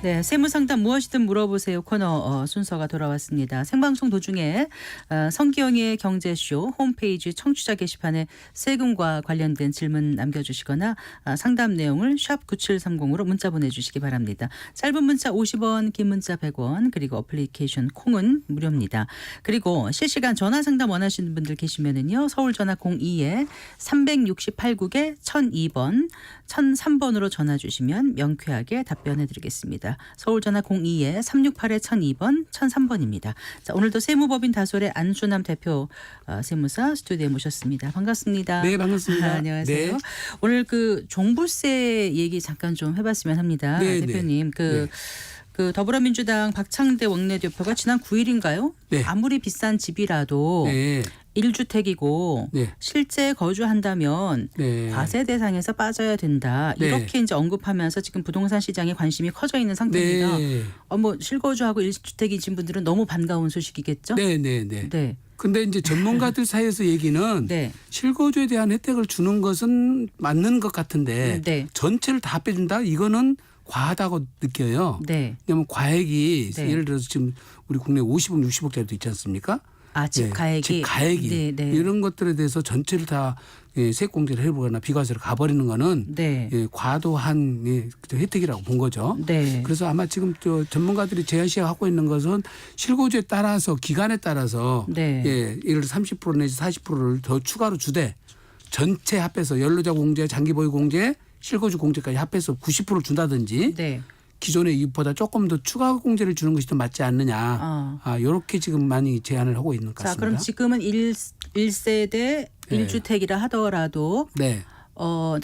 네, 세무상담 무엇이든 물어보세요 코너 순서가 돌아왔습니다. 생방송 도중에 성기영의 경제쇼 홈페이지 청취자 게시판에 세금과 관련된 질문 남겨주시거나 상담 내용을 샵 9730으로 문자 보내주시기 바랍니다. 짧은 문자 50원, 긴 문자 100원, 그리고 어플리케이션 콩은 무료입니다. 그리고 실시간 전화 상담 원하시는 분들 계시면은요. 서울 전화 02에 368국에 1002번, 1003번으로 전화 주시면 명쾌하게 답변해 드리겠습니다. 서울 전화 02에 368에 1002번, 1003번입니다. 자, 오늘도 세무법인 다솔의 안순남 대표 세무사 스튜디오에 모셨습니다. 반갑습니다. 네, 반갑습니다. 안녕하세요. 네. 오늘 그 종부세 얘기 잠깐 좀 해봤으면 합니다. 네, 대표님. 그 더불어민주당 박창대 원내대표가 지난 9일인가요? 네. 아무리 비싼 집이라도 네. 1주택이고 네. 실제 거주한다면 네. 과세 대상에서 빠져야 된다. 네. 이렇게 이제 언급하면서 지금 부동산 시장에 관심이 커져 있는 상태입니다. 네. 뭐 실거주하고 1주택이신 분들은 너무 반가운 소식이겠죠? 네, 네, 네. 네. 근데 이제 전문가들 사이에서 얘기는 네. 실거주에 대한 혜택을 주는 것은 맞는 것 같은데 네. 전체를 다 빼준다? 이거는 과하다고 느껴요. 네. 왜냐하면 과액이 네. 예를 들어서 지금 우리 국내 50억, 60억짜리도 있지 않습니까? 집 네. 가액이. 집 가액이. 네, 네. 이런 것들에 대해서 전체를 다 세액공제를 해보거나 비과세로 가버리는 거는 네. 과도한 혜택이라고 본 거죠. 네. 그래서 아마 지금 전문가들이 제시하고 있는 것은 실거주에 따라서 기간에 따라서 네. 예를 들어 30% 내지 40%를 더 추가로 주되 전체 합해서 연료자 공제, 장기 보유 공제, 실거주 공제까지 합해서 90%를 준다든지 네. 기존의 이익보다 조금 더 추가 공제를 주는 것이 더 맞지 않느냐. 이렇게 지금 많이 제안을 하고 있는 것 자, 같습니다. 그럼 지금은 1세대 네. 1주택이라 하더라도 네.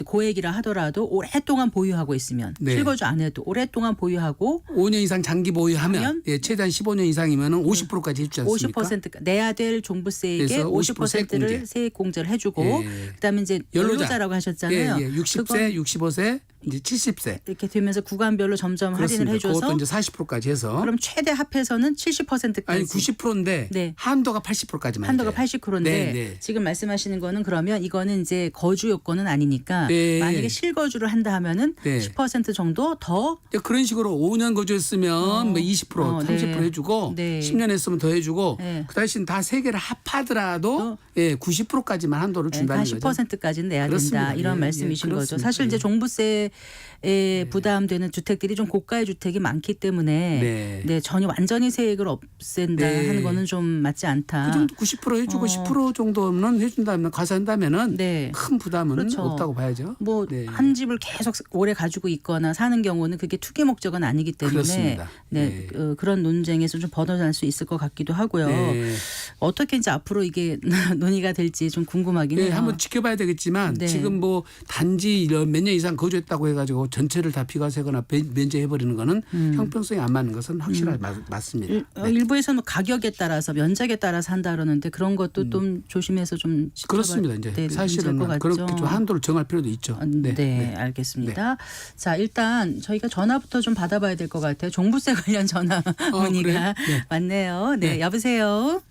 고액이라 하더라도 오랫동안 보유하고 있으면 네. 실거주 안 해도 오랫동안 보유하고 5년 이상 장기 보유하면 하면? 최대한 15년 이상이면 50%까지 해주지 않습니까? 50% 내야 될 종부세액의 그래서 50% 세액 50%를 공제. 세액 공제를 해주고 예. 그다음에 이제 연료자라고 하셨잖아요. 60세, 그건 65세, 이제 70세. 이렇게 되면서 구간별로 점점 그렇습니다. 할인을 해줘서 그것도 이제 40%까지 해서. 그럼 최대 합해서는 70%까지. 아니 90%인데 네. 한도가 80%까지만. 한도가 80%인데 네, 네. 지금 말씀하시는 거는 그러면 이거는 이제 거주 요건은 아니니까 네. 만약에 실거주를 한다 하면은 네. 10% 정도 더 그런 식으로 5년 거주했으면 뭐 20%, 30% 네. 해주고 네. 10년 했으면 더 해주고 네. 그 대신 다 세 개를 합하더라도 90%까지만 한도를 준다는 거죠. 10%까지는 내야 그렇습니다. 된다. 이런 예, 말씀이신 예, 거죠. 그렇습니다. 사실 이제 예. 종부세에 부담되는 주택들이 좀 고가의 주택이 많기 때문에 네. 전혀 완전히 세액을 없앤다 네. 하는 거는 좀 맞지 않다. 그 정도 90% 해주고 10% 정도는 해준다면 과세한다면은 네. 큰 부담은 그렇죠. 없다고 봐야죠. 뭐 네. 한 집을 계속 오래 가지고 있거나 사는 경우는 그게 투기 목적은 아니기 때문에 그렇습니다. 네, 네. 그런 논쟁에서 좀 벗어날 수 있을 것 같기도 하고요. 네. 어떻게 이제 앞으로 이게 논의가 될지 좀 궁금하긴 해요. 한번 지켜봐야 되겠지만 네. 지금 뭐 단지 몇 년 이상 거주했다고 해가지고 전체를 다 비과세거나 면제해버리는 거는 형평성이 안 맞는 것은 확실하게 맞습니다. 네. 일부에서는 가격에 따라서 면적에 따라서 한다 그러는데 그런 것도 좀 조심해서 좀 지켜봐야 그렇습니다. 이제 될 사실은 문제일 것 그렇게 같죠. 좀 한도를 정할 필요도 있죠. 네, 알겠습니다. 자, 일단 저희가 전화부터 좀 받아봐야 될 것 같아요. 종부세 관련 전화 문의가 그래요? 네. 왔네요. 네, 네. 여보세요.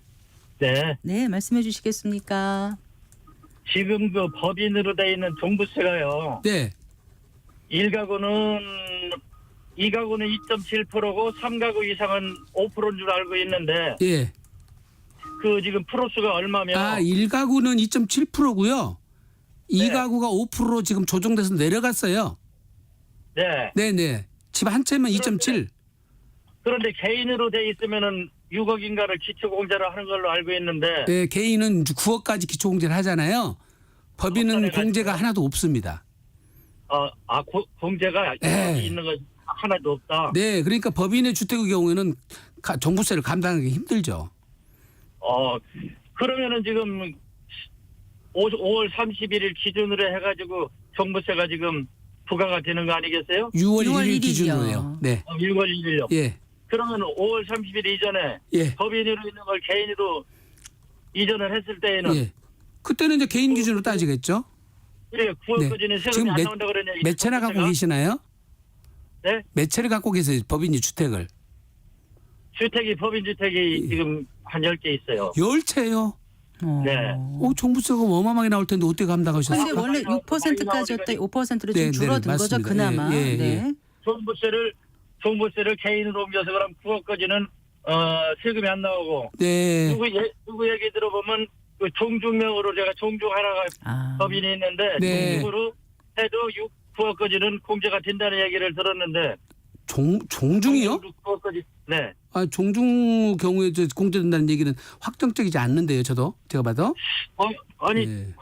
네, 네, 말씀해 주시겠습니까? 지금 그 법인으로 돼 있는 종부세가요. 네. 1가구는 2가구는 2.7%고 3가구 이상은 5%인 줄 알고 있는데 예. 그 지금 프로수가 얼마면 1가구는 2.7%고요. 네. 2가구가 5% 지금 조정돼서 내려갔어요. 네. 네네. 집 한 채면 2.7. 그런데 개인으로 돼 있으면은 6억인가를 기초공제를 하는 걸로 알고 있는데 네, 개인은 9억까지 기초공제를 하잖아요. 법인은 어떤 공제가 해가지고? 하나도 없습니다. 공제가 네. 있는 거 하나도 없다. 네, 그러니까 법인의 주택의 경우에는 종부세를 감당하기 힘들죠. 그러면은 지금 5월 31일 기준으로 해가지고 종부세가 지금 부과가 되는 거 아니겠어요? 6월 6월 1일 1일 이요. 기준으로요. 네, 6월 1일요. 예, 그러면 5월 30일 이전에 예, 법인으로 있는 걸 개인으로 이전을 했을 때에는 예. 그때는 이제 개인 기준으로 따지겠죠. 그래 9월까지는 세금이 지금 안 나온다 그러냐? 몇 채나 갖고 계시나요? 네? 몇 채를 갖고 계세요? 법인이 주택을. 주택이 법인 주택이 지금 한 10개 있어요. 10채요. 네. 종부세가 어마어마하게 나올 텐데 어떻게 감당하셨어요? 근데 원래 6%까지였다 5%로 좀 네, 네, 줄어든 거죠, 맞습니다. 그나마. 예, 예, 네. 종부세를 종부세를 개인으로 옮겨서 그럼 9억까지는 세금이 안 나오고 네. 누구 얘기 들어보면 그 종중명으로 제가 종중 하나가 법인이 있는데 네. 종중으로 해도 9억까지는 공제가 된다는 얘기를 들었는데 종중이요? 9억까지 네. 아, 종중 경우에 공제된다는 얘기는 확정적이지 않는데요, 제가 봐도. 아니 네.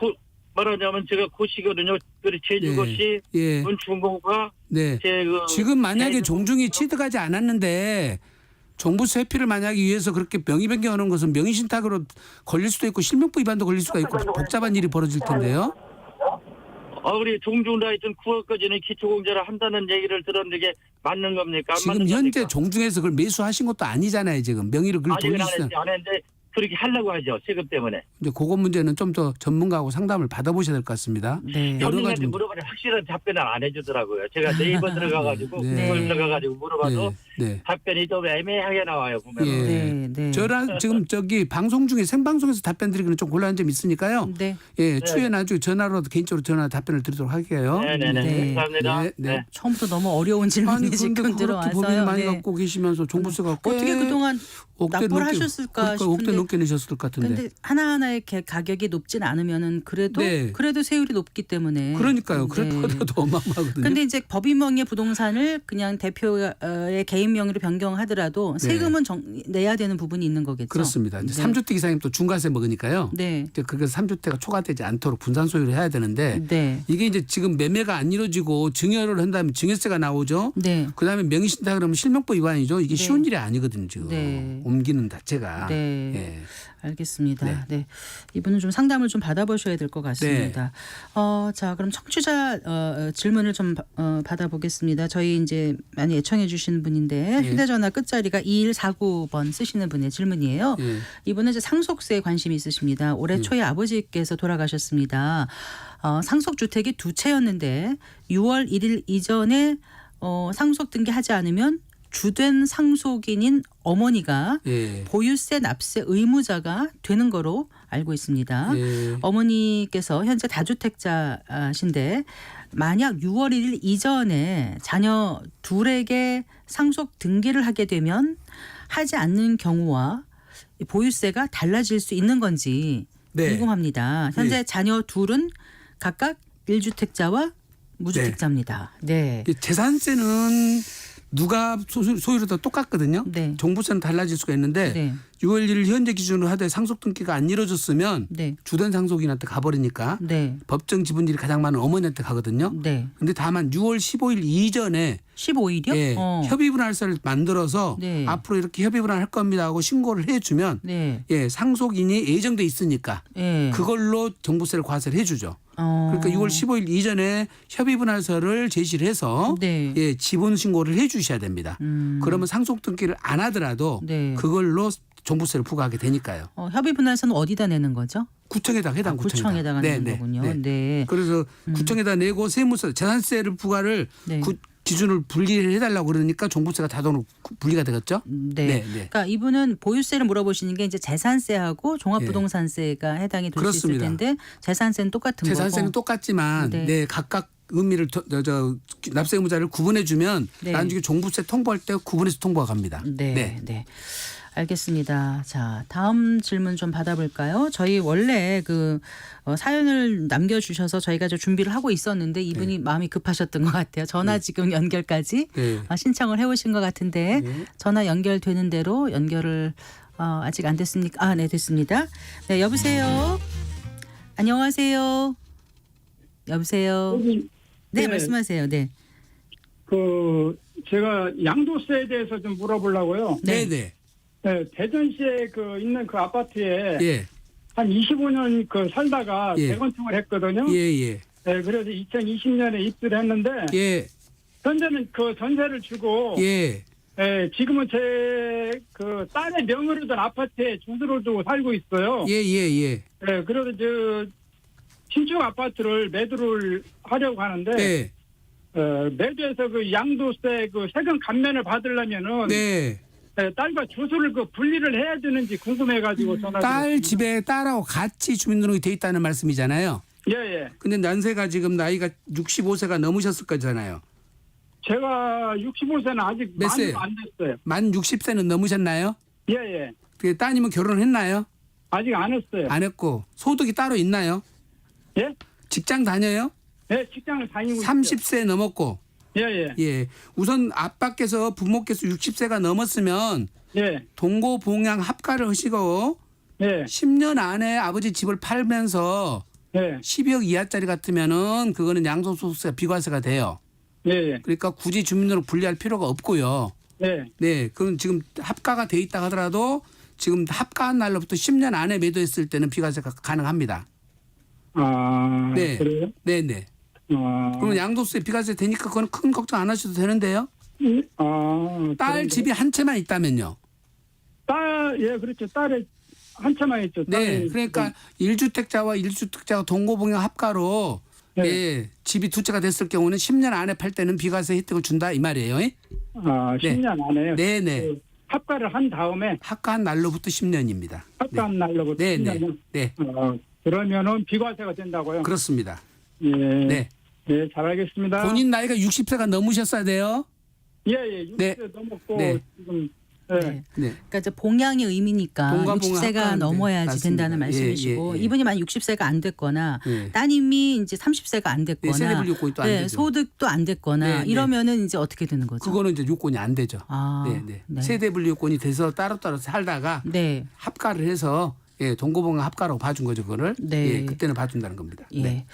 말하자면 제가 고시거든요. 그리고 제주고시, 예. 은중공과 네. 제그 지금 만약에 종중이 취득하지 않았는데 종부세 회피를 만약에 위해서 그렇게 명의 변경하는 것은 명의신탁으로 걸릴 수도 있고 실명부 위반도 걸릴 수가 있고 복잡한 일이 벌어질 텐데요. 우리 종중도 하여튼 9억까지는 기초공제를 한다는 얘기를 들었는데 이게 맞는 겁니까? 안 지금 맞는 현재 겁니까? 종중에서 그걸 매수하신 것도 아니잖아요. 지금 명의를 그걸 아직은 돌리시는. 안 했는데 그렇게 하려고 하죠. 세금 때문에. 이제 그거 문제는 좀 더 전문가하고 상담을 받아보셔야 될 것 같습니다. 네. 여러 형님한테 가지 물어보니 확실한 답변을 안 해주더라고요. 제가 네이버 들어가가지고 네. 구글 들어가가지고 물어봐도 네. 답변이 좀 애매하게 나와요. 보면. 예. 네, 네. 저랑 지금 방송 중에 생방송에서 답변 드리기는 좀 곤란한 점이 있으니까요. 네. 예, 추후에 나중에 전화로도 개인적으로 전화 답변을 드리도록 할게요. 네네네. 네. 감사합니다. 네, 네. 처음부터 너무 어려운 질문이 아니 그런데 지금 그렇게 법인을 들어와서요. 많이 네. 갖고 계시면서 종부세가 꽤 어떻게 그동안 억대 납부를 넘게- 하셨을까 그러니까 억대 싶은데. 넘게 내셨을 것 같은데. 근데 하나하나의 가격이 높진 않으면은 그래도 네. 세율이 높기 때문에. 그러니까요. 네. 그래도 어마어마하거든요. 근데 이제 법인 명의 부동산을 그냥 대표의 개인 명의로 변경하더라도 세금은 내야 되는 부분이 있는 거겠죠. 그렇습니다. 이제 네. 3주택 이상이면 또 중과세 먹으니까요. 네. 이제 그게 3주택가 초과되지 않도록 분산 소유를 해야 되는데 네. 이게 이제 지금 매매가 안 이루어지고 증여를 한다면 증여세가 나오죠. 네. 그다음에 명의신탁 그러면 실명법 위반이죠. 이게 네. 쉬운 일이 아니거든요. 지금 네. 옮기는 자체가. 네. 예. 알겠습니다. 네. 네. 이분은 좀 상담을 좀 받아보셔야 될 것 같습니다. 자, 그럼 청취자 질문을 좀 받아보겠습니다. 저희 이제 많이 애청해 주신 분인데 휴대전화 끝자리가 2149번 쓰시는 분의 질문이에요. 예. 이분은 이제 상속세에 관심이 있으십니다. 올해 초에 아버지께서 돌아가셨습니다. 상속주택이 두 채였는데 6월 1일 이전에 상속 등기하지 않으면 주된 상속인인 어머니가 예. 보유세 납세 의무자가 되는 거로 알고 있습니다. 예. 어머니께서 현재 다주택자신데 만약 6월 1일 이전에 자녀 둘에게 상속 등기를 하게 되면 하지 않는 경우와 보유세가 달라질 수 있는 건지 네. 궁금합니다. 현재 자녀 둘은 각각 1주택자와 무주택자입니다. 네. 이 재산세는 누가 소유로 다 똑같거든요. 네. 종부세는 달라질 수가 있는데 네. 6월 1일 현재 기준으로 하되 상속 등기가 안 이루어졌으면 네. 주된 상속인한테 가버리니까 네. 법정 지분율이 가장 많은 어머니한테 가거든요. 네. 근데 다만 6월 15일 이전에 15일이요? 예, 협의분할서를 만들어서 네. 앞으로 이렇게 협의분할 할 겁니다 하고 신고를 해주면 네. 예, 상속인이 예정돼 있으니까 네. 그걸로 종부세를 과세를 해주죠. 그러니까 6월 15일 이전에 협의분할서를 제시를 해서 네. 예, 지분 신고를 해주셔야 됩니다. 그러면 상속 등기를 안 하더라도 네. 그걸로 종부세를 부과하게 되니까요. 협의분할서는 어디다 내는 거죠? 구청에다가 해당 구청에다가 내는 거군요. 네. 그래서 구청에다 내고 세무서 재산세를 부과를 네. 기준을 분리를 해달라고 그러니까 종부세가 자동으로 분리가 되겠죠. 네. 그러니까 이분은 보유세를 물어보시는 게 이제 재산세하고 종합부동산세가 해당이 될 수 있을 그렇습니다. 텐데 재산세는 똑같은 재산세는 거고. 똑같지만 네. 네, 각각 의미를 납세 의무자를 구분해 주면 네. 나중에 종부세 통보할 때 구분해서 통보가 갑니다. 네. 네. 알겠습니다. 자, 다음 질문 좀 받아볼까요? 저희 원래 사연을 남겨주셔서 저희가 좀 준비를 하고 있었는데 이분이 마음이 급하셨던 것 같아요. 전화 지금 연결까지 네. 신청을 해오신 것 같은데 전화 연결되는 대로 연결을 아직 안 됐습니까? 네, 됐습니다. 네, 여보세요. 안녕하세요. 여보세요. 네, 말씀하세요. 네. 제가 양도세에 대해서 좀 물어보려고요. 네, 네. 네, 대전시에 있는 그 아파트에 예. 한 25년 살다가 예. 재건축을 했거든요. 예, 예. 네, 그래서 2020년에 입주를 했는데 예. 현재는 전세를 주고 예. 지금은 제 딸의 명의로 된 아파트에 주소를 두고 살고 있어요. 예, 예, 예. 네, 그래서 신축 아파트를 매도를 하려고 하는데 네. 매도해서 양도세 세금 감면을 받으려면은 네. 딸과 주소를 분리를 해야 되는지 궁금해가지고 전화. 딸 집에 딸하고 같이 주민등록이 돼 있다는 말씀이잖아요. 예예. 근데 난세가 지금 나이가 65세가 넘으셨을 거잖아요. 제가 65세는 아직 몇 많이 세예요? 안 됐어요. 만 60세는 넘으셨나요? 예, 예. 그 따님은 결혼했나요? 아직 안 했어요. 안 했고 소득이 따로 있나요? 예? 직장 다녀요? 예, 직장을 다니고 있어요. 30세 넘었고. 예, 예. 예. 우선 아빠께서 부모께서 60세가 넘었으면 예. 동고봉양 합가를 하시고 예. 10년 안에 아버지 집을 팔면서 예. 12억 이하짜리 같으면은 그거는 양도소득세가 비과세가 돼요. 예, 예. 그러니까 굳이 주민등록 분리할 필요가 없고요. 예. 네, 그럼 지금 합가가 돼 있다 하더라도 지금 합가한 날로부터 10년 안에 매도했을 때는 비과세가 가능합니다. 아, 네. 그래요? 네, 네. 그러면 양도세 비과세 되니까 그건 큰 걱정 안 하셔도 되는데요. 딸 그런데. 집이 한 채만 있다면요. 딸, 예, 그렇죠. 딸에 한 채만 있죠. 네, 딸이 그러니까 1주택자와 1주택자가 동고봉양 합가로 네. 예, 집이 두 채가 됐을 경우는 10년 안에 팔 때는 비과세 혜택을 준다 이 말이에요. 예? 아, 네. 10년 안에 네, 네. 그 합가를 한 다음에 합가한 날로부터 10년입니다. 합가한 날로부터 네, 네, 10년은 네, 그러면은 비과세가 된다고요? 그렇습니다. 예. 네. 네, 잘 알겠습니다. 본인 나이가 60세가 넘으셨어야 돼요. 예, 예. 60세 네. 넘었고 네. 지금 네. 네. 그러니까 이제 봉양의 의미니까 동과 봉양 60세가 합가하는데. 넘어야지 맞습니다. 된다는 말씀이시고 예, 예. 이분이 만약 60세가 안 됐거나 예. 따님이 이제 30세가 안 됐거나 세대별 요건이 또안 되죠. 소득도 안 됐거나 네, 네. 이러면은 이제 어떻게 되는 거죠? 그거는 이제 요건이 안 되죠. 아, 네, 네. 네. 세대별 요건이 돼서 따로따로 살다가 네. 합가를 해서 예, 동고봉양 합가라고 봐준 거죠, 그거를. 네. 예, 그때는 봐준다는 겁니다. 예. 네.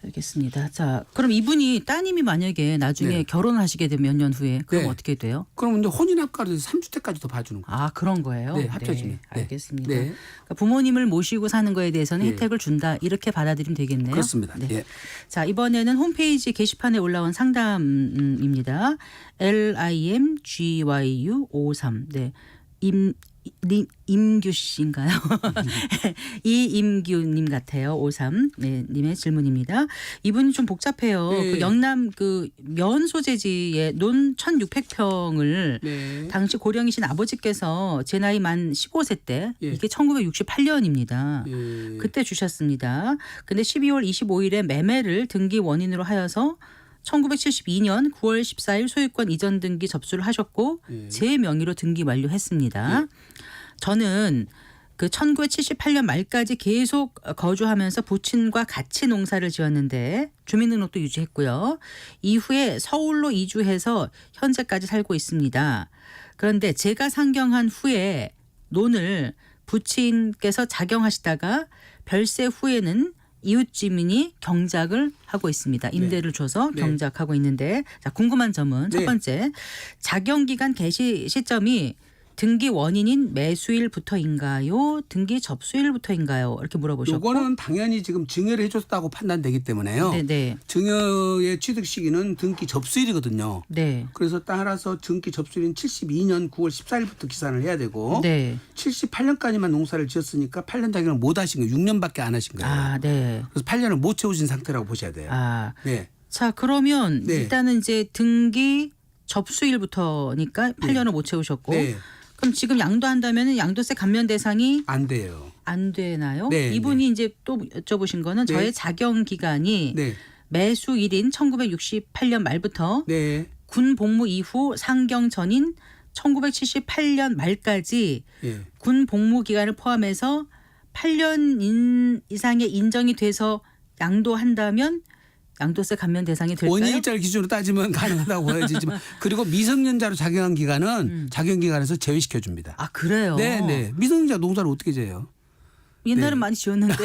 알겠습니다. 자, 그럼 이분이 따님이 만약에 나중에 네. 결혼하시게 되면 몇 년 후에 그럼 네. 어떻게 돼요? 그럼 이제 혼인 합가로 해서 3주택까지도 봐주는 거예요. 아, 그런 거예요? 네, 합쳐지면. 네. 알겠습니다. 네. 그러니까 부모님을 모시고 사는 거에 대해서는 네. 혜택을 준다. 이렇게 받아들이면 되겠네요. 그렇습니다. 네. 예. 자, 이번에는 홈페이지 게시판에 올라온 상담입니다. LIMGYU53. 네. 임규 씨인가요? 이임규님 같아요. 53 네, 님의 질문입니다. 이분이 좀 복잡해요. 네. 그 영남 그 면 소재지의 논 1,600평을 네. 당시 고령이신 아버지께서 제 나이 만 15세 때 예. 이게 1968년입니다. 예. 그때 주셨습니다. 근데 12월 25일에 매매를 등기 원인으로 하여서 1972년 9월 14일 소유권 이전 등기 접수를 하셨고 예. 제 명의로 등기 완료했습니다. 예. 저는 그 1978년 말까지 계속 거주하면서 부친과 같이 농사를 지었는데 주민등록도 유지했고요. 이후에 서울로 이주해서 현재까지 살고 있습니다. 그런데 제가 상경한 후에 논을 부친께서 작용하시다가 별세 후에는 이웃 주민이 경작을 하고 있습니다. 임대를 줘서 네. 경작하고 있는데 자, 궁금한 점은 첫 네. 번째 작용 기간 개시 시점이 등기 원인인 매수일부터인가요? 등기 접수일부터인가요? 이렇게 물어보셨고. 요거는 당연히 지금 증여를 해줬다고 판단되기 때문에요. 네네. 증여의 취득 시기는 등기 접수일이거든요. 네. 그래서 따라서 등기 접수일인 72년 9월 14일부터 기산을 해야 되고 네. 78년까지만 농사를 지었으니까 8년 작용을 못 하신 거예요. 6년밖에 안 하신 거예요. 아, 네. 그래서 8년을 못 채우신 상태라고 보셔야 돼요. 아. 네. 자, 그러면 네. 일단은 이제 등기 접수일부터니까 8년을 못 채우셨고. 네. 그럼 지금 양도한다면 양도세 감면 대상이 안 돼요. 안 되나요? 네, 이분이 이제 또 여쭤보신 거는 네. 저의 작용 기간이 네. 매수일인 1968년 말부터 네. 군 복무 이후 상경 전인 1978년 말까지 예. 군 복무 기간을 포함해서 8년 이상의 인정이 돼서 양도한다면 양도세 감면 대상이 될까요? 원인일자를 기준으로 따지면 가능하다고 보여지지만 그리고 미성년자로 작용한 기간은 작용 기간에서 제외시켜 줍니다. 아, 그래요? 네, 네. 미성년자 농사를 어떻게 지어요? 옛날엔 네. 많이 지었는데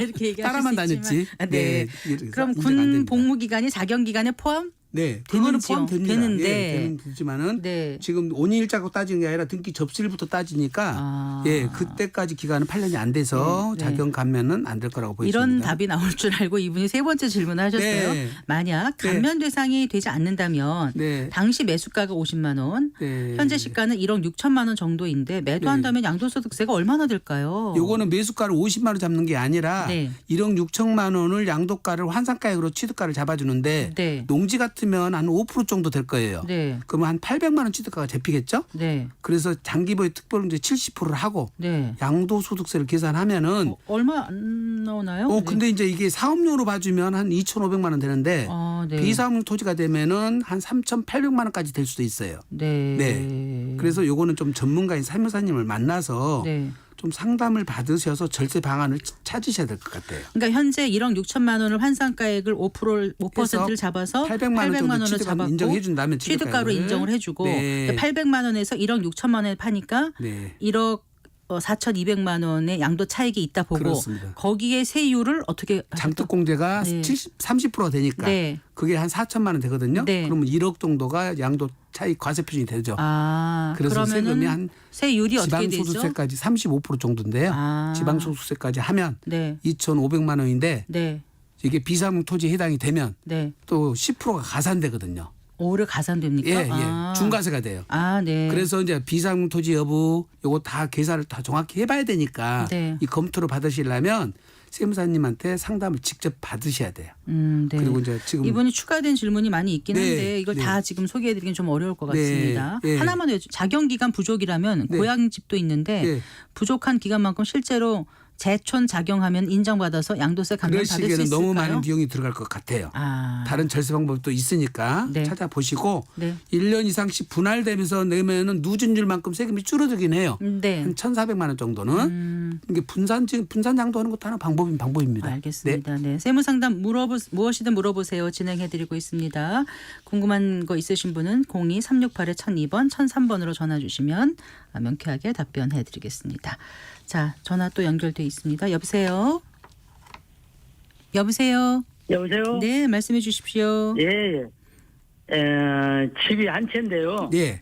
이렇게 얘기하실 따라만 수 있지만. 다녔지. 아, 네. 그럼 인정 안 군 됩니다. 복무 기간이 작용 기간에 포함? 네, 그거는 되는지요? 포함됩니다. 되는데. 예, 되는 되지만은 네. 지금 원인일자고 따지는 게 아니라 등기 접수일부터 따지니까 아. 예, 그때까지 기간은 8년이 안 돼서 네. 작용 감면은 안 될 거라고 보입니다. 이런 답이 나올 줄 알고 이분이 세 번째 질문을 하셨어요. 네. 만약 감면 대상이 되지 않는다면 네. 당시 매수가가 50만 원, 네. 현재 시가는 1억 6천만 원 정도인데 매도한다면 양도소득세가 얼마나 될까요? 요거는 매수가를 50만 원 잡는 게 아니라 네. 1억 6천만 원을 양도가를 환산가액으로 취득가를 잡아주는데 네. 농지 같은 같으면 한 5% 정도 될 거예요. 네. 그러면 한 800만 원 취득가가 잡히겠죠? 네. 그래서 장기보유 특별공제 70%를 하고 네. 양도소득세를 계산하면은 얼마 안 나오나요? 근데 이제 이게 사업용으로 봐주면 한 2,500만 원 되는데 네. 비사업용 토지가 되면은 한 3,800만 원까지 될 수도 있어요. 네. 네. 그래서 요거는 좀 전문가인 사무사님을 만나서 네. 좀 상담을 받으셔서 절세 방안을 찾으셔야 될 것 같아요. 그러니까 현재 1억 6천만 원을 환산가액을 5%를 잡아서 800만 원 정도 원을 취득가로 잡았고 인정해 준다면 취득가로 인정을 해주고 네. 800만 원에서 1억 6천만 원에 파니까 네. 1억 4,200만 원의 양도 차익이 있다 보고 그렇습니다. 거기에 세율을 어떻게 장특공제가 네. 30%가 되니까 네. 그게 한 4천만 원 되거든요. 네. 그러면 1억 정도가 양도 차익 과세 표준이 되죠. 그래서 세금이 그러면은 한 세율이 어떻게 되죠? 지방소득세까지 35% 정도인데요. 지방소득세까지 하면 네. 2,500만 원인데 네. 이게 비사업용 토지에 해당이 되면 네. 또 10%가 가산되거든요. 오히려 가산됩니까? 예, 예. 중과세가 돼요. 네. 그래서 이제 비사업용 토지 여부 요거 다 계산을 다 정확히 해봐야 되니까 네. 이 검토를 받으시려면 세무사님한테 상담을 직접 받으셔야 돼요. 네. 그리고 이제 지금 이번에 추가된 질문이 많이 있긴 네, 한데 이걸 네. 다 지금 소개해드리긴 좀 어려울 것 네, 같습니다. 네. 하나만 더 자경 기간 부족이라면 네. 고향집도 있는데 네. 부족한 기간만큼 실제로 재촌 작용하면 인정받아서 양도세 감면 받을 수 그러시기에는 있을까요? 너무 많은 비용이 들어갈 것 같아요. 다른 절세 방법도 있으니까 네. 찾아보시고 네. 1년 이상씩 분할되면서 내면은 누진율만큼 세금이 줄어들긴 해요. 네. 한 1,400만 원 정도는 이게 분산 양도하는 것도 하나 방법입니다. 알겠습니다. 네. 세무상담 무엇이든 물어보세요. 진행해드리고 있습니다. 궁금한 거 있으신 분은 02-368-1002번 1003번으로 전화 주시면 명쾌하게 답변해드리겠습니다. 자, 전화 또 연결돼 있습니다. 여보세요? 여보세요? 여보세요? 네, 말씀해 주십시오. 예. 집이 한 채인데요. 예.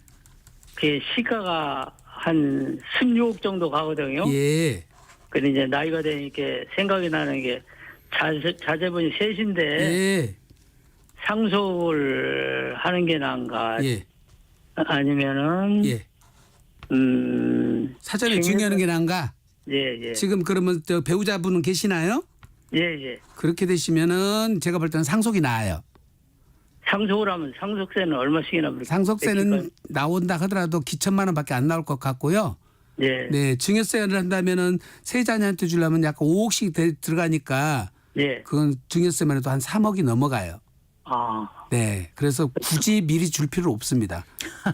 그 시가가 한 16억 정도 가거든요. 예. 근데 이제 나이가 되니까 생각이 나는 게 자제분이 셋인데 예. 상속을 하는 게 나은가 예. 아니면은 예. 사전에 증여하는 게 나은가? 예. 지금 그러면 저 배우자분은 계시나요? 예. 그렇게 되시면은 제가 볼 때는 상속이 나아요. 상속을 하면 상속세는 얼마씩이나 상속세는 나온다 하더라도 기천만 원밖에 안 나올 것 같고요. 예. 네, 증여세를 한다면은 세자녀한테 주려면 약간 5억씩 들어가니까 예. 그건 증여세만 해도 한 3억이 넘어가요. 네, 그래서 굳이 미리 줄 필요 없습니다.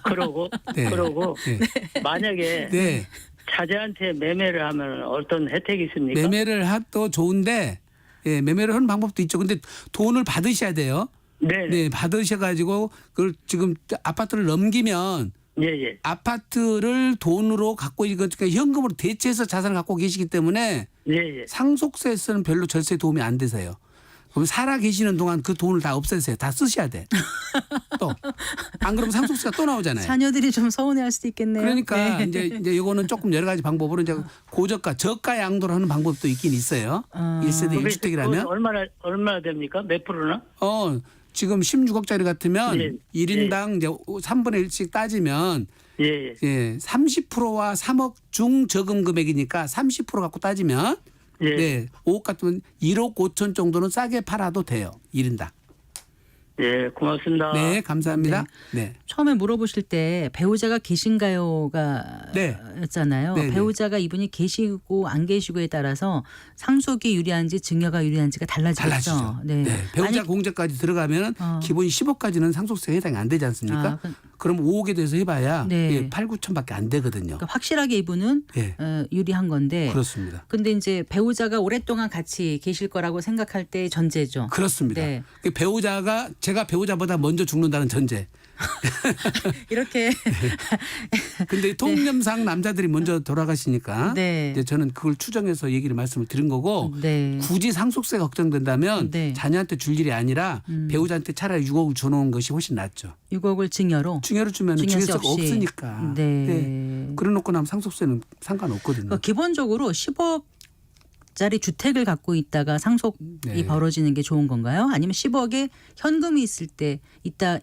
그러고 네. 네. 만약에 네, 자제한테 매매를 하면 어떤 혜택이 있습니까? 매매를 해도 좋은데 예, 매매를 하는 방법도 있죠. 근데 돈을 받으셔야 돼요. 네. 네, 받으셔가지고 그걸 지금 아파트를 넘기면 예. 아파트를 돈으로 갖고 그러니까 현금으로 대체해서 자산을 갖고 계시기 때문에 예. 상속세에서는 별로 절세 도움이 안 되세요. 그럼 살아 계시는 동안 그 돈을 다 없애세요. 다 쓰셔야 돼. 또 안 그러면 상속세가 또 나오잖아요. 자녀들이 좀 서운해할 수도 있겠네요. 그러니까 네. 이제 이거는 조금 여러 가지 방법으로 이제 고저가 저가 양도를 하는 방법도 있긴 있어요. 1세대 1주택이라면 얼마나 됩니까? 몇 프로나? 지금 16억짜리 같으면 예. 1인당 이제 3분의 1씩 따지면 예. 30%와 3억 중저금 금액이니까 30% 갖고 따지면 예. 네, 5억 같으면 1억 5천 정도는 싸게 팔아도 돼요. 1인당. 예, 고맙습니다. 네, 감사합니다. 네. 처음에 물어보실 때 배우자가 계신가요가 네. 였잖아요. 네, 네. 배우자가 이분이 계시고 안 계시고에 따라서 상속이 유리한지 증여가 유리한지가 달라지죠. 달라지죠. 네. 배우자 공제까지 들어가면 기본 10억까지는 상속세에 해당이 안 되지 않습니까? 그럼 5억에 대해서 해봐야 네. 8, 9천밖에 안 되거든요. 그러니까 확실하게 이분은 예. 유리한 건데. 그렇습니다. 근데 이제 배우자가 오랫동안 같이 계실 거라고 생각할 때 전제죠. 그렇습니다. 네. 배우자가 제가 배우자보다 먼저 죽는다는 전제. 이렇게 근데 통념상 남자들이 먼저 돌아가시니까 네. 이제 저는 그걸 추정해서 말씀을 드린 거고 네. 굳이 상속세가 걱정된다면 네. 자녀한테 줄 일이 아니라 배우자한테 차라리 6억을 줘놓은 것이 훨씬 낫죠. 6억을 증여로. 증여를 주면 증여세 증여세가 없이. 없으니까. 네. 그래놓고 나면 상속세는 상관없거든요. 그러니까 기본적으로 10억짜리 주택을 갖고 있다가 상속이 네. 벌어지는 게 좋은 건가요? 아니면 10억에 현금이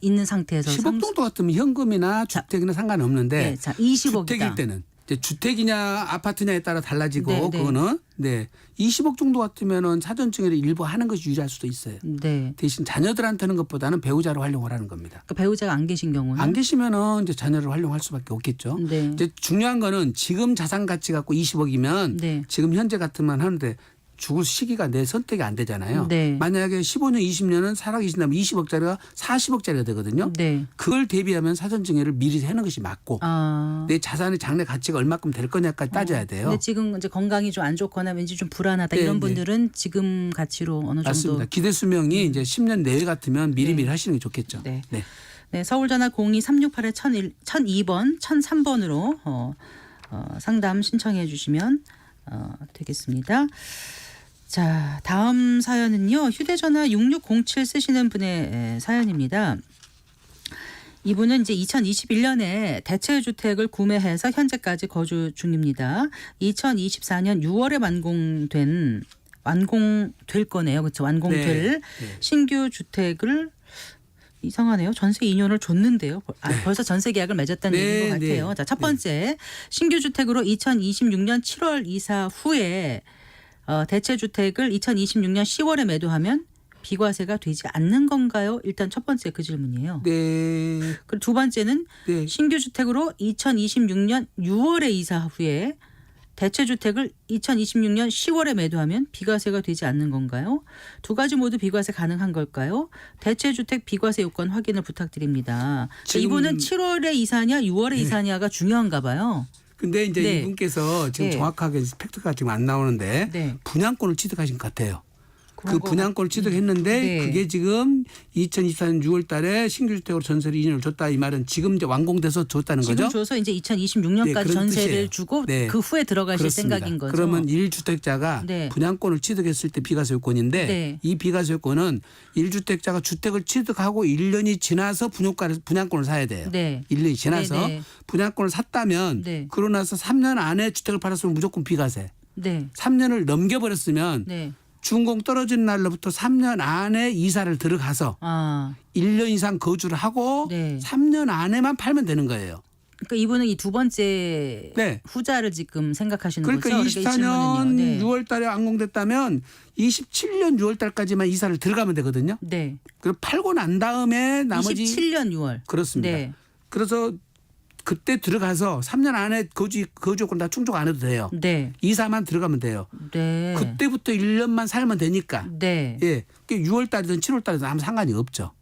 있는 상태에서 10억 정도 같으면 현금이나 주택이나 상관없는데 네, 자, 20억이다. 주택일 때는 이제 주택이냐 아파트냐에 따라 달라지고 네, 네. 그거는 네. 20억 정도 같으면은 사전증여를 일부 하는 것이 유리할 수도 있어요. 네. 대신 자녀들한테 하는 것보다는 배우자로 활용을 하는 겁니다. 그 배우자가 안 계신 경우는 안 계시면은 이제 자녀를 활용할 수밖에 없겠죠. 네. 이제 중요한 거는 지금 자산 가치 갖고 20억이면 네. 지금 현재 같으면 하는데 죽을 시기가 내 선택이 안 되잖아요. 네. 만약에 15년, 20년은 살아계신다면 20억짜리가 40억짜리가 되거든요. 네. 그걸 대비하면 사전증여를 미리 해는 것이 맞고 아. 내 자산의 장래 가치가 얼마큼 될 거냐까지 따져야 돼요. 근데 지금 이제 건강이 좀 안 좋거나 왠지 좀 불안하다 네, 이런 네. 분들은 지금 가치로 어느 정도. 맞습니다. 기대 수명이 이제 10년 내외 같으면 미리미리 네. 하시는 게 좋겠죠. 네. 네. 네, 서울전화 02-368-1002번 1003번으로 상담 신청해 주시면 되겠습니다. 자, 다음 사연은요. 휴대전화 6607 쓰시는 분의 사연입니다. 이분은 이제 2021년에 대체주택을 구매해서 현재까지 거주 중입니다. 2024년 6월에 완공될 거네요. 그렇죠? 완공될 네. 네. 신규 주택을 이상하네요. 전세 2년을 줬는데요. 벌써 전세 계약을 맺었다는 네, 얘기인 것 같아요. 네. 자, 첫 번째 신규 주택으로 2026년 7월 이사 후에 대체주택을 2026년 10월에 매도하면 비과세가 되지 않는 건가요? 일단 첫 번째 그 질문이에요. 네. 그리고 두 번째는 네. 신규 주택으로 2026년 6월에 이사 후에 대체주택을 2026년 10월에 매도하면 비과세가 되지 않는 건가요? 두 가지 모두 비과세 가능한 걸까요? 대체주택 비과세 요건 확인을 부탁드립니다. 지금- 이분은 7월에 이사냐 6월에 이사냐가 중요한가 봐요. 근데 이제 네. 이분께서 지금 네. 정확하게 팩트가 지금 안 나오는데 네. 분양권을 취득하신 것 같아요. 그런 그 거 분양권을 취득했는데 네. 그게 지금 2024년 6월 달에 신규 주택으로 전세를 2년을 줬다 이 말은 지금 이제 완공돼서 줬다는 지금 거죠. 줘서 이제 네, 2026년까지 그런 전세를 뜻이에요. 주고 네. 그 후에 들어가실 그렇습니다. 생각인 거죠. 그러면 1주택자가 네. 분양권을 취득했을 때 비과세 요건인데 네. 이 비과세 요건은 1주택자가 주택을 취득하고 1년이 지나서 분양권을 사야 돼요. 네. 1년이 지나서 네, 네. 분양권을 샀다면 네. 그러고 나서 3년 안에 주택을 팔았으면 무조건 비과세. 네. 3년을 넘겨버렸으면 네. 준공 떨어진 날로부터 3년 안에 이사를 들어가서 아. 1년 이상 거주를 하고 네. 3년 안에만 팔면 되는 거예요. 그러니까 이분은 이 두 번째 네. 후자를 지금 생각하시는 그러니까 거죠. 24년 네. 6월 달에 완공됐다면 27년 6월 달까지만 이사를 들어가면 되거든요. 네. 그리고 팔고 난 다음에 나머지 27년 6월. 그렇습니다. 네. 그래서 그때 들어가서 3년 안에 거주 요건 다 충족 안 해도 돼요. 네. 이사만 들어가면 돼요. 네. 그때부터 1년만 살면 되니까. 네. 예. 6월 달이든 7월 달이든 아무 상관이 없죠.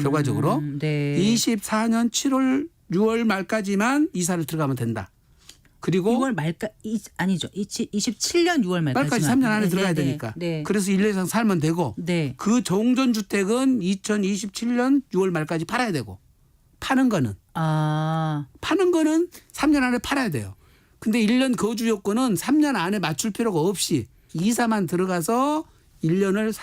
결과적으로 네. 24년 7월 6월 말까지만 이사를 들어가면 된다. 그리고 6월 아니죠. 27년 6월 말까지. 말까지 3년 안에 들어가야 되니까. 네. 그래서 1년 이상 살면 되고 네. 그 종전 주택은 2027년 6월 말까지 팔아야 되고 파는 거는 3년 안에 팔아야 돼요. 근데 1년 거주 요건은 3년 안에 맞출 필요가 없이 이사만 들어가서 1년을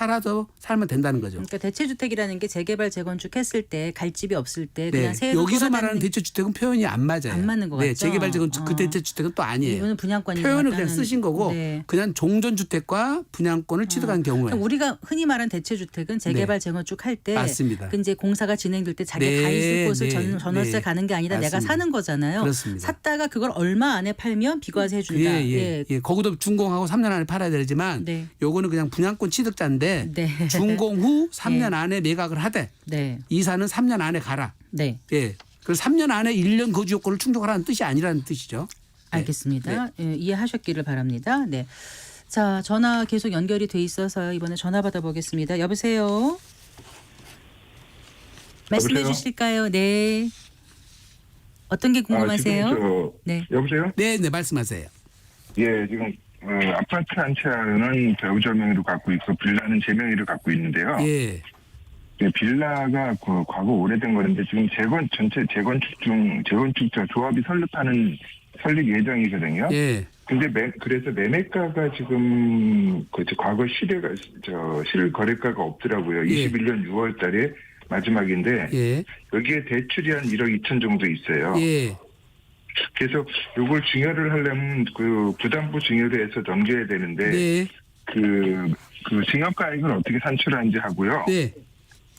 살면 된다는 거죠. 그러니까 대체주택이라는 게 재개발 재건축 했을 때 갈 집이 없을 때 그냥 네. 세로 여기서 돌아다니는- 말하는 대체주택은 표현이 안 맞아요. 안 맞는 것 네. 같죠? 재개발 재건축 그 대체주택은 또 아니에요. 이거는 분양권이 표현을 그냥 쓰신 거고 네. 그냥 종전주택과 분양권을 취득한 경우에 그러니까 우리가 흔히 말하는 대체주택은 재개발 재건축 할 때 맞습니다. 그 이제 공사가 진행될 때 자기가 네, 가 있을 곳을 네, 전월세 네. 가는 게 아니라 내가 맞습니다. 사는 거잖아요. 그렇습니다. 샀다가 그걸 얼마 안에 팔면 비과세 해준다. 예. 거기도 준공하고 3년 안에 팔아야 되지만 네. 요거는 그냥 분양권 취득자인데 네. 준공 후 3년 안에 매각을 하되 네. 이사는 3년 안에 가라. 네. 예. 그래서 3년 안에 1년 거주 요건을 충족하라는 뜻이 아니라는 뜻이죠. 네. 알겠습니다. 예, 이해하셨기를 바랍니다. 네. 자, 전화 계속 연결이 돼 있어서 이번에 전화 받아보겠습니다. 여보세요. 말씀해 여보세요? 주실까요? 네. 어떤 게 궁금하세요? 지금 네. 여보세요? 네, 네, 말씀하세요. 예, 지금 아파트 한 채는 배우자 명의로 갖고 있고 빌라는 제 명의로 갖고 있는데요. 예. 예, 빌라가 과거 오래된 거는데 지금 전체 재건축자 조합이 설립 예정이거든요. 예. 근데 그래서 매매가가 지금 과거 실거래가가 없더라고요. 예. 21년 6월 달에 마지막인데 예. 여기에 대출이 한 1억 2천 정도 있어요. 예. 그래서 요걸 증여를 하려면 그 부담부 증여를 해서 넘겨야 되는데 네. 그 증여가액을 어떻게 산출하는지 하고요. 네.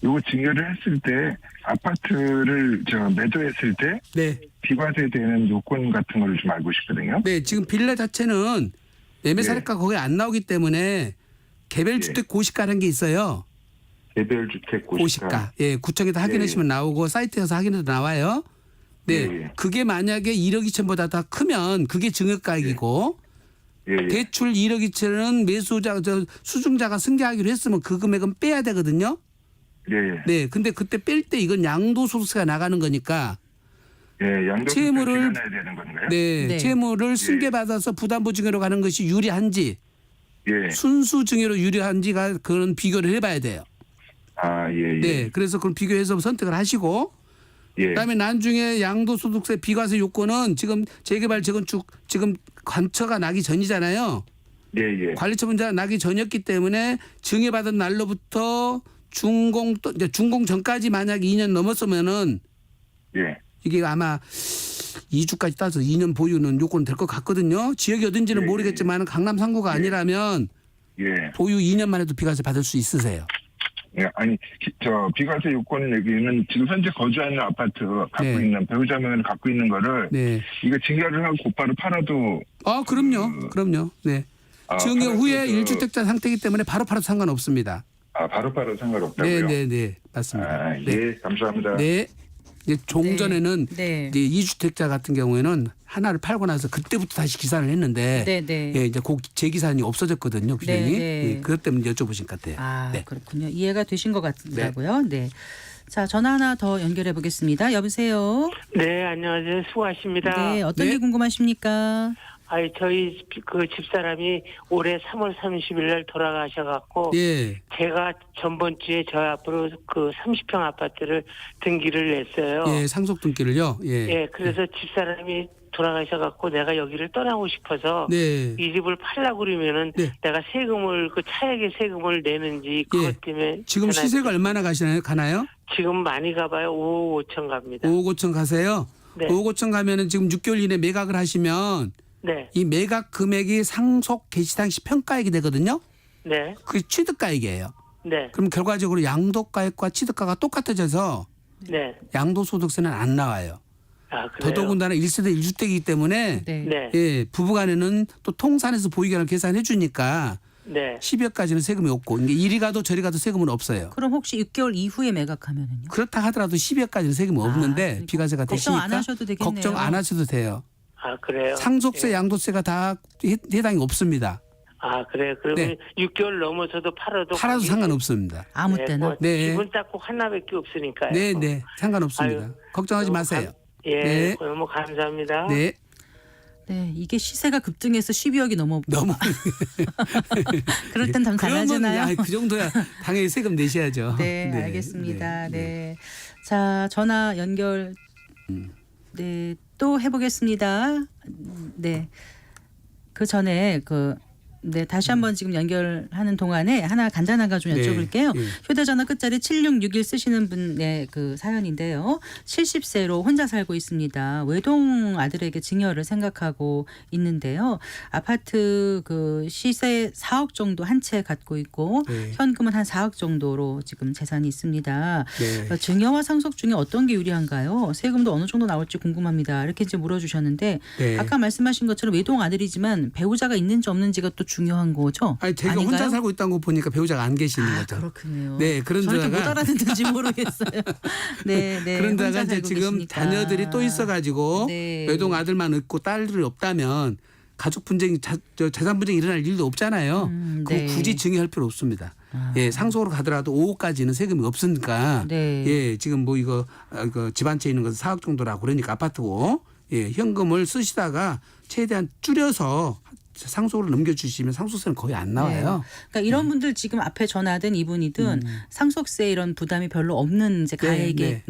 요거 증여를 했을 때 아파트를 매도했을 때 네. 비과세되는 요건 같은 걸 좀 알고 싶거든요. 네, 지금 빌라 자체는 매매 사례가 거기 안 나오기 때문에 개별 주택 고시가라는 게 있어요. 개별 주택 고시가. 예, 구청에다 확인하시면 나오고 사이트에서 확인해도 나와요. 네. 예. 그게 만약에 1억 2천보다 더 크면 그게 증여가액이고 예. 대출 1억 2천은 매수자 수중자가 승계하기로 했으면 그 금액은 빼야 되거든요. 예. 네. 근데 그때 뺄 때 이건 양도소득세가 나가는 거니까 예. 양도세 채무를 내야 되는 건가요? 네, 네. 채무를 승계받아서 부담보 증여로 가는 것이 유리한지 예. 순수 증여로 유리한지가 그런 비교를 해봐야 돼요. 아, 예. 예. 네, 그래서 그럼 비교해서 선택을 하시고 예. 그다음에 나중에 양도소득세 비과세 요건은 지금 재개발 재건축 지금 관처가 나기 전이잖아요. 예. 예. 관리처 분자가 나기 전이었기 때문에 증여받은 날로부터 준공 이제 준공 전까지 만약 2년 넘었으면은 예. 이게 아마 2주까지 따서 2년 보유는 요건 될 것 같거든요. 지역이 어딘지는 예, 모르겠지만 강남 3구가 아니라면 예. 보유 2년만 해도 비과세 받을 수 있으세요. 예. 아니, 저 비과세 요건 얘기는 지금 현재 거주하는 아파트 갖고 네. 있는 배우자 명의를 갖고 있는 거를 네. 이거 증여를 하고 곧바로 팔아도 그럼요. 네. 아, 증여 팔아도 후에 그- 1주택자 상태이기 때문에 바로 팔아도 상관없습니다. 바로 상관없다고요? 네. 맞습니다. 아, 네. 예. 감사합니다. 네. 이제 종전에는 네. 이제 2주택자 같은 경우에는 하나를 팔고 나서 그때부터 다시 기산을 했는데 네. 예, 이제 그 재기산이 없어졌거든요. 규정이. 네. 예, 그것 때문에 여쭤보신 것 같아요. 아, 네. 그렇군요. 이해가 되신 것 같더라고요. 네. 자, 전화 하나 더 연결해 보겠습니다. 여보세요. 네, 안녕하세요. 수고하십니다. 네, 어떤 네. 게 궁금하십니까? 아이, 저희 그 집사람이 올해 3월 30일 날 돌아가셔갖고, 예. 제가 전번 주에 저희 앞으로 그 30평 아파트를 등기를 냈어요. 예, 상속 등기를요. 예. 예, 그래서 집사람이 돌아가셔갖고 내가 여기를 떠나고 싶어서 네. 이 집을 팔려고 그러면은 네. 내가 세금을 그 차액의 세금을 내는지 그것 때문에 지금 전화- 시세가 얼마나 가나요? 지금 많이 가봐요. 5억 5천 갑니다. 5억 5천 가세요? 네. 5억 5천 가면은 지금 6개월 이내 매각을 하시면 네, 이 매각 금액이 상속 개시 당시 평가액이 되거든요. 네, 그게 취득가액이에요. 네, 그럼 결과적으로 양도가액과 취득가가 똑같아져서 네. 양도소득세는 안 나와요. 아, 그래요? 더더군다나 1세대 1주택이기 때문에 네. 네, 예, 부부간에는 또 통산에서 보유기간을 계산해 주니까 네. 12억까지는 세금이 없고 이게 이리 가도 저리 가도 세금은 없어요. 그럼 혹시 6개월 이후에 매각하면은요? 그렇다 하더라도 12억까지는 세금이 없는데 그러니까 비과세가 걱정 되시니까 안 하셔도 되겠네요. 걱정 안 하셔도 돼요. 아, 그래요? 상속세, 예. 양도세가 다 해당이 없습니다. 아, 그래요? 그러면 네. 6개월 넘어서도 팔아도 팔아도 상관없습니다. 아무 네, 때나. 뭐 네. 기분 딱 꼭 하나밖에 없으니까요. 네, 상관없습니다. 아유, 걱정하지 너무 마세요. 예, 네. 너무 감사합니다. 네, 네, 이게 시세가 급등해서 12억이 넘어. 너무 그럴 땐 더 달라지나요? 그 정도야 당연히 세금 내셔야죠. 네, 알겠습니다. 네. 자, 전화 연결. 네, 또 해보겠습니다. 네. 그 전에 네, 다시 한번 지금 연결하는 동안에 하나 간단한 거 좀 네, 여쭤볼게요. 예. 휴대전화 끝자리 7661 쓰시는 분의 그 사연인데요. 70세로 혼자 살고 있습니다. 외동 아들에게 증여를 생각하고 있는데요. 아파트 그 시세 4억 정도 한 채 갖고 있고 네. 현금은 한 4억 정도로 지금 재산이 있습니다. 네. 증여와 상속 중에 어떤 게 유리한가요? 세금도 어느 정도 나올지 궁금합니다. 이렇게 이제 물어주셨는데 네. 아까 말씀하신 것처럼 외동 아들이지만 배우자가 있는지 없는지가 또 중요한 거죠? 아니 제가 아닌가요? 혼자 살고 있다는 거 보니까 배우자가 안 계시는 아, 거죠. 그렇군요. 네, 그런 저렇게 못 데다가 알아듣는지 모르겠어요. 네, 네. 그런데가 혼자 이제 살고 지금 계시니까. 자녀들이 또 있어가지고 네. 외동 아들만 있고 딸들이 없다면 가족 분쟁이 재산 분쟁이 일어날 일도 없잖아요. 그럼 네. 굳이 증여할 필요 없습니다. 예, 상속으로 가더라도 5억까지는 세금이 없으니까 네. 예, 지금 뭐 이거 집안채 있는 것은 4억 정도라고 그러니까 아파트고 예, 현금을 쓰시다가 최대한 줄여서 상속으로 넘겨주시면 상속세는 거의 안 나와요. 그러니까 이런 분들 지금 앞에 전화든 이분이든 상속세 이런 부담이 별로 없는 이제 가액의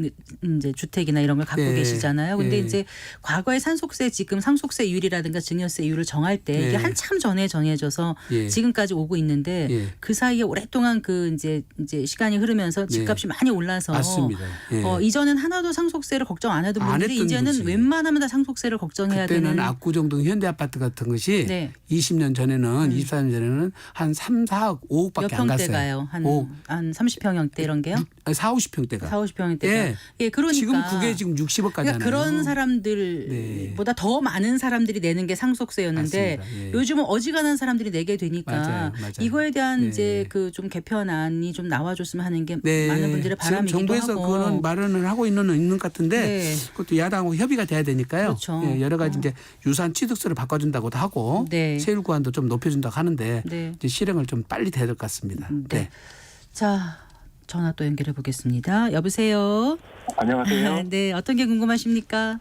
이제 주택이나 이런 걸 갖고 네. 계시잖아요. 근데 네. 이제 과거에 상속세 지금 상속세율이라든가 증여세율을 정할 때 네. 이게 한참 전에 정해져서 예. 지금까지 오고 있는데 예. 그 사이에 오랫동안 그 이제 시간이 흐르면서 집값이 많이 올라서 맞습니다. 예. 이전엔 하나도 상속세를 걱정 안 하던 안 분들이 했던 이제는 거지. 웬만하면 다 상속세를 걱정해야 그때는 되는. 압구정동 현대아파트 같은 것이 네. 20년 전에는 24년 전에는 한 3, 4억, 5억밖에 몇 안 갔어요. 평대가요? 한 30평형대 이런 게요? 4, 50평대가. 4, 50평대가. 예. 예, 그러니까 지금 그게 지금 60억 가잖아요. 그러니까 그런 사람들보다 더 많은 사람들이 내는 게 상속세였는데 맞습니다. 예. 요즘은 어지간한 사람들이 내게 되니까 맞아요. 이거에 대한 네. 이제 그 좀 개편안이 좀 나와줬으면 하는 게 네. 많은 분들의 지금 바람이기도 정부에서 하고. 그거는 마련을 하고 있는 것 같은데 네. 그것도 야당하고 협의가 돼야 되니까요. 그렇죠. 예, 여러 가지 이제 유산 취득세를 바꿔준다고도 하고 네. 세율 구간도 좀 높여준다고 하는데 네. 이제 실행을 좀 빨리 돼야 될 것 같습니다. 네. 자, 전화 또 연결해 보겠습니다. 여보세요. 안녕하세요. 네, 어떤 게 궁금하십니까?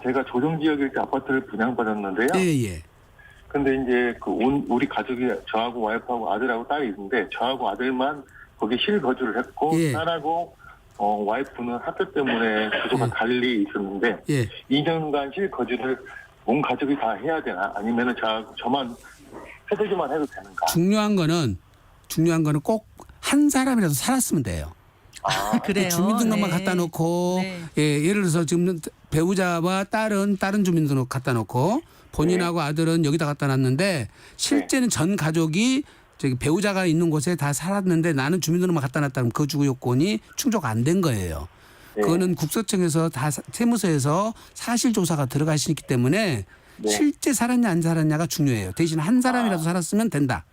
제가 조정지역에 이렇게 아파트를 분양받았는데요. 예, 예. 근데 이제 우리 가족이 저하고 와이프하고 아들하고 딸이 있는데 저하고 아들만 거기 실거주를 했고 예. 딸하고 와이프는 학교 때문에 주소가 예. 달리 있었는데 예. 2년간 실거주를 온 가족이 다 해야 되나 아니면은 저만 해주기만 해도 되는가? 중요한 거는 꼭 한 사람이라도 살았으면 돼요. 그래요. 주민등록만 네. 갖다 놓고 네. 예, 예를 들어서 지금 배우자와 딸은 다른 주민등록 갖다 놓고 본인하고 아들은 여기다 갖다 놨는데 실제는 전 가족이 저기 배우자가 있는 곳에 다 살았는데 나는 주민등록만 갖다 놨다면 그 주거 요건이 충족 안 된 거예요. 네. 그거는 국세청에서 다 세무서에서 사실 조사가 들어가 있기 때문에 네. 실제 살았냐 안 살았냐가 중요해요. 대신 한 사람이라도 살았으면 된다.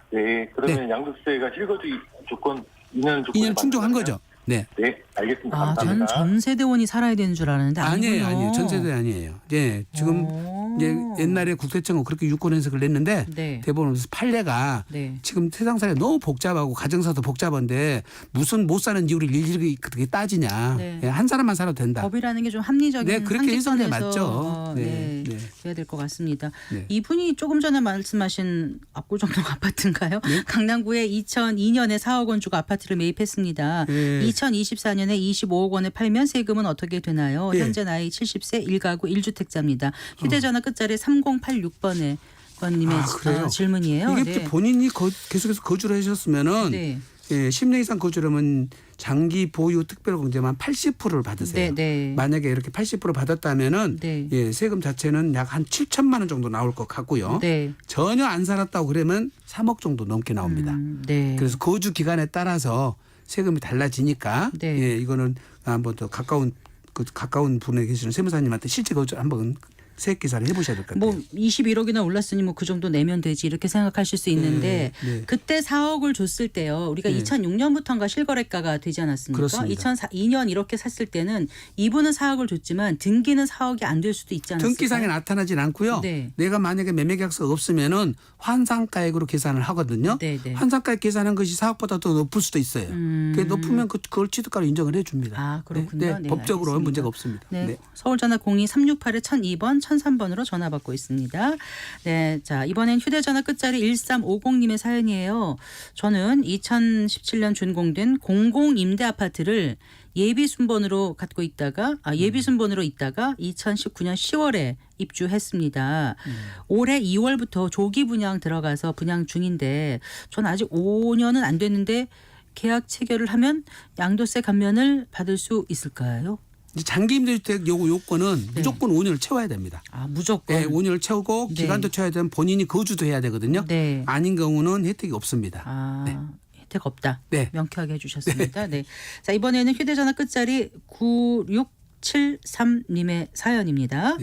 네. 그러면 양도세가 실거주 조건 2년 조건 2년 충족한 거죠. 네. 네, 알겠습니다. 아, 감사합니다. 전 세대원이 살아야 되는 줄 알았는데 아니군요. 아니에요. 전세대 아니에요. 예, 지금 오. 이제 옛날에 국세청은 그렇게 유권 해석을 냈는데 네. 대법원에서 판례가 네. 지금 세상살이 너무 복잡하고 가정사도 복잡한데 무슨 못 사는 이유를 일일이 그렇게 따지냐. 네. 예, 한 사람만 살아도 된다. 법이라는 게 좀 합리적인 네, 그렇게 해석이 상식선에서 맞죠. 네, 네. 해야 될 것 같습니다. 네. 이분이 조금 전에 말씀하신 압구정동 아파트인가요? 강남구에 2002년에 4억 원 주고 아파트를 매입했습니다. 네. 2024년에 25억 원에 팔면 세금은 어떻게 되나요? 네. 현재 나이 70세 1가구 1주택자입니다. 휴대전화 끝자리 3086번에 번님의 그래요? 질문이에요. 이게 네. 본인이 계속해서 거주를 하셨으면은 네. 예, 10년 이상 거주하면 장기 보유 특별공제만 80%를 받으세요. 네, 네. 만약에 이렇게 80% 받았다면은 네. 예, 세금 자체는 약 한 7천만 원 정도 나올 것 같고요. 네. 전혀 안 살았다고 그러면 3억 정도 넘게 나옵니다. 네. 그래서 거주 기간에 따라서 세금이 달라지니까 네. 예, 이거는 한번 더 가까운 분에 계시는 세무사님한테 실제 거주 한번 세액 계산을 해보셔야 될 것 같아요. 뭐 21억이나 올랐으니 뭐 그 정도 내면 되지 이렇게 생각하실 수 있는데 네. 그때 4억을 줬을 때요. 우리가 네. 2006년부터인가 실거래가가 되지 않았습니까? 그렇습니다. 2002년 이렇게 샀을 때는 이분은 4억을 줬지만 등기는 4억이 안 될 수도 있지 않았을까요? 등기상에 나타나진 않고요. 네. 내가 만약에 매매계약서가 없으면은 환상가액으로 계산을 하거든요. 네, 네. 환상가액 계산한 것이 4억보다 더 높을 수도 있어요. 그게 높으면 그걸 취득가로 인정을 해줍니다. 아, 그렇군요. 네, 법적으로 알겠습니다. 문제가 없습니다. 네. 네. 서울전화 02-368-1002번 1003번으로 전화 받고 있습니다. 네, 자 이번엔 휴대전화 끝자리 1350님의 사연이에요. 저는 2017년 준공된 공공임대 아파트를 예비순번으로 있다가 2019년 10월에 입주했습니다. 올해 2월부터 조기 분양 들어가서 분양 중인데 전 아직 5년은 안 됐는데 계약 체결을 하면 양도세 감면을 받을 수 있을까요? 이제 장기 임대주택 요건은 무조건 5년을 채워야 됩니다. 아, 무조건. 네, 5년을 채우고 네. 기간도 채워야 되면 본인이 거주도 해야 되거든요. 네. 아닌 경우는 혜택이 없습니다. 아, 네. 혜택 없다. 네. 명쾌하게 해주셨습니다. 네. 자, 이번에는 휴대전화 끝자리 9673님의 사연입니다.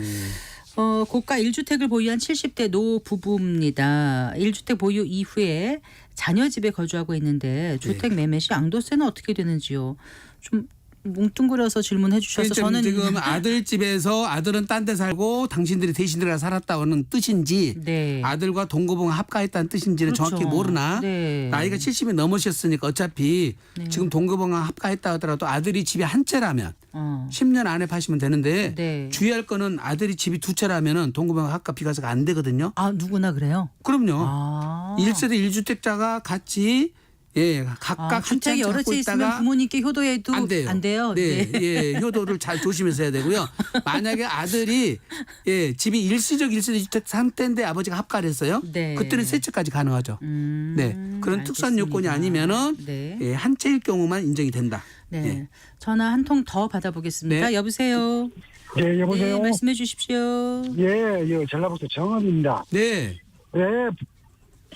고가 1주택을 보유한 70대 노부부입니다. 1주택 보유 이후에 자녀 집에 거주하고 있는데 주택 매매 시 양도세는 어떻게 되는지요? 좀 뭉뚱그려서 질문해 주셔서 저는 지금 아들 집에서 아들은 딴 데 살고 당신들이 대신 들어가 살았다는 뜻인지 네. 아들과 동거봉 합가했다는 뜻인지는 그렇죠. 정확히 모르나 네. 나이가 70이 넘으셨으니까 어차피 지금 동거봉 합가했다 하더라도 아들이 집이 한 채라면 10년 안에 파시면 되는데 네. 주의할 거는 아들이 집이 두 채라면은 동거봉 합가 비과세가 안 되거든요. 아, 누구나 그래요? 그럼요. 아. 1세대 1주택자가 같이 각각 한 주택이 채 여러 갖고 채 있으면 있다가 부모님께 효도해도 안 돼요. 안 돼요. 네, 예, 효도를 잘 조심해서 해야 되고요. 만약에 아들이 집이 일시적 1세대 주택 상태인데 아버지가 합가를 했어요. 네. 그때는 세 채까지 가능하죠. 네, 그런 특수한 알겠습니다. 요건이 아니면은 네. 한 채일 경우만 인정이 된다. 네. 예. 전화 한 통 더 받아보겠습니다. 네. 예, 여보세요. 네, 말씀해 주십시오. 예, 전라북도 정읍입니다. 네, 네,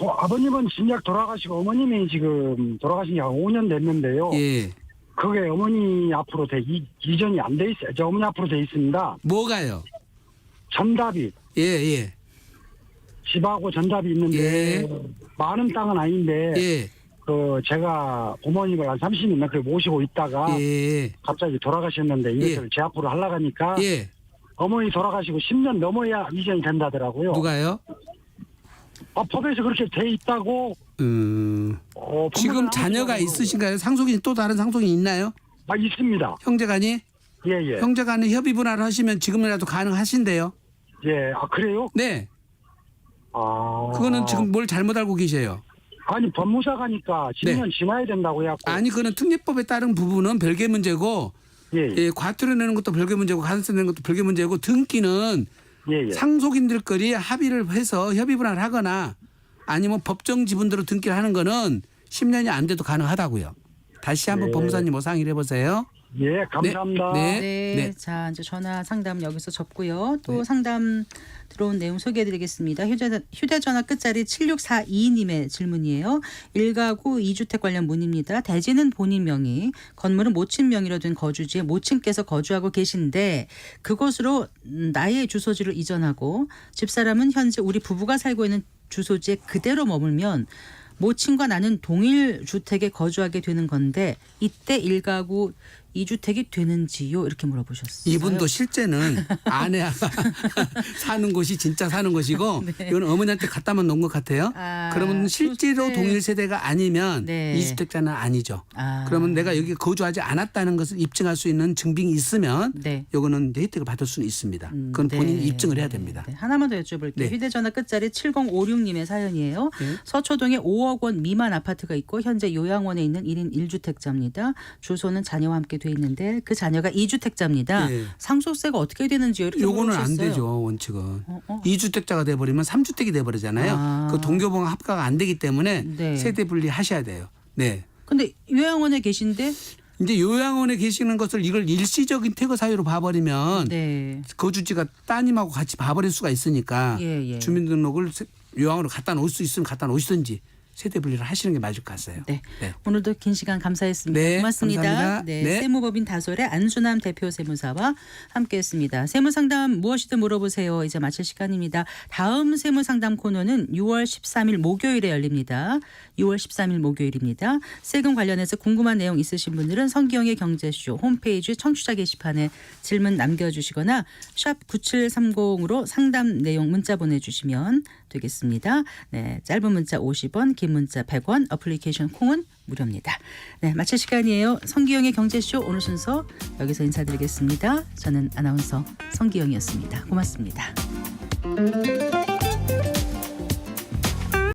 아버님은 진작 돌아가시고 어머님이 지금 돌아가신 지 한 5년 됐는데요. 예. 그게 어머니 앞으로 이전이 안 돼 있어요. 저 어머니 앞으로 돼 있습니다. 뭐가요? 전답이 예. 집하고 전답이 있는데 예. 많은 땅은 아닌데 예. 그 제가 부모님을 한 30년 넘게 모시고 있다가 예. 갑자기 돌아가셨는데 이것을 제 앞으로 하려고 하니까 예. 어머니 돌아가시고 10년 넘어야 이전이 된다더라고요. 누가요? 법에서 그렇게 돼 있다고. 지금 자녀가 있으신가요? 상속인 또 다른 상속인 있나요? 있습니다. 형제간이? 예. 형제간에 협의 분할을 하시면 지금이라도 가능하신데요. 예. 그래요? 네. 그거는 지금 뭘 잘못 알고 계세요. 아니 법무사가니까 10년 지나야 된다고 해갖고. 아니 그거는 특례법에 따른 부분은 별개 문제고 예. 과태료 내는 것도 별개 문제고 가산세 내는 것도 별개 문제고 등기는 예. 상속인들끼리 합의를 해서 협의 분할을 하거나 아니면 법정 지분대로 등기를 하는 거는 10년이 안 돼도 가능하다고요. 다시 한번 법무사님 상의를 해보세요. 예, 감사합니다. 네. 자, 이제 전화 상담 여기서 접고요. 또 상담 들어온 내용 소개해드리겠습니다. 휴대전화 끝자리 7642님의 질문이에요. 1가구 2주택 관련 문의입니다. 대지는 본인 명의, 건물은 모친 명의로 된 거주지에 모친께서 거주하고 계신데 그곳으로 나의 주소지를 이전하고 집사람은 현재 우리 부부가 살고 있는 주소지에 그대로 머물면 모친과 나는 동일 주택에 거주하게 되는 건데 이때 1가구 2주택이 되는지요? 이렇게 물어보셨어요. 이분도 실제는 아내가 사는 곳이 진짜 사는 곳이고 이건 어머니한테 갖다만 놓은 것 같아요. 그러면 실제로 동일 세대가 아니면 2주택자는 아니죠. 그러면 내가 여기 거주하지 않았다는 것을 입증할 수 있는 증빙이 있으면 이거는 혜택을 받을 수는 있습니다. 그건 본인이 입증을 해야 됩니다. 하나만 더 여쭤볼게요. 휴대전화 끝자리 7056님의 사연이에요. 서초동에 5억 원 미만 아파트가 있고 현재 요양원에 있는 1인 1주택자입니다. 주소는 자녀와 함께 돼 있는데 그 자녀가 2주택자입니다. 상속세가 어떻게 되는지요? 이렇게 요거는 안 물어보셨어요. 되죠. 원칙은. 2주택자가 돼버리면 3주택이 돼버리잖아요. 그 동교봉 합가가 안 되기 때문에 세대 분리하셔야 돼요. 네. 근데 요양원에 계신데 이제 요양원에 계시는 것을 이걸 일시적인 퇴거 사유로 봐버리면 거주지가 따님하고 같이 봐버릴 수가 있으니까 주민등록을 요양원으로 갖다 놓을 수 있으면 갖다 놓으시든지 세대 분리를 하시는 게 맞을 것 같아요. 오늘도 긴 시간 감사했습니다. 고맙습니다. 감사합니다. 세무법인 다솔의 안순남 대표 세무사와 함께했습니다. 세무상담 무엇이든 물어보세요. 이제 마칠 시간입니다. 다음 세무상담 코너는 6월 13일 목요일에 열립니다. 6월 13일 목요일입니다. 세금 관련해서 궁금한 내용 있으신 분들은 성기영의 경제쇼 홈페이지 청취자 게시판에 질문 남겨주시거나 샵 9730으로 상담 내용 문자 보내주시면 되겠습니다. 네, 짧은 문자 50원, 긴 문자 100원, 어플리케이션 콩은 무료입니다. 네, 마칠 시간이에요. 성기영의 경제쇼 오늘 순서 여기서 인사드리겠습니다. 저는 아나운서 성기영이었습니다. 고맙습니다.